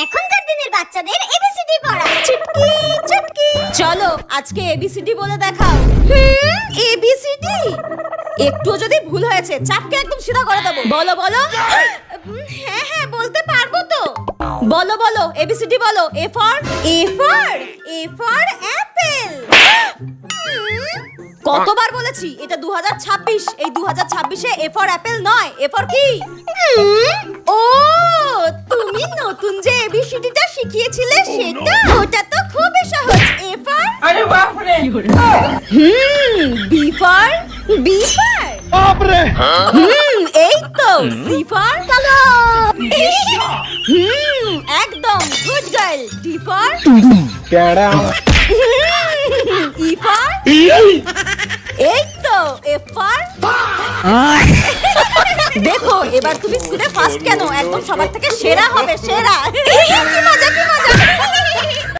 এখনকার দিনের বাচ্চাদের এবিসিডি পড়া। চুটকি চুটকি, চলো আজকে এবিসিডি বলে দেখাও। এবিসিডি একটুও যদি ভুল হয়েছে চাপকে একদম সিধা করে দেবো। বলো বলো। হ্যাঁ হ্যাঁ বলতে পারবো তো। বলো বলো এবিসিডি বলো। A for Apple. কতবার বলেছি এটা 2026, এই 2026-এ এ ফর অ্যাপেল নয়, এ ফর কি? ও তুমি নতুন যে এবিসিডিটা শিখিয়েছিলে সেটা? ওটা তো খুবই সহজ। এ ফর अरे बाप रे বি ফর बाप रे এই তো সি ফর চলো। একদম গুড গার্ল। ডি ফর टेढ़ा ই ফর এই তো এফ ফর। দেখো এবার তুমি স্কুলে ফার্স্ট কেন? একদম সবার থেকে সেরা হবে, সেরা।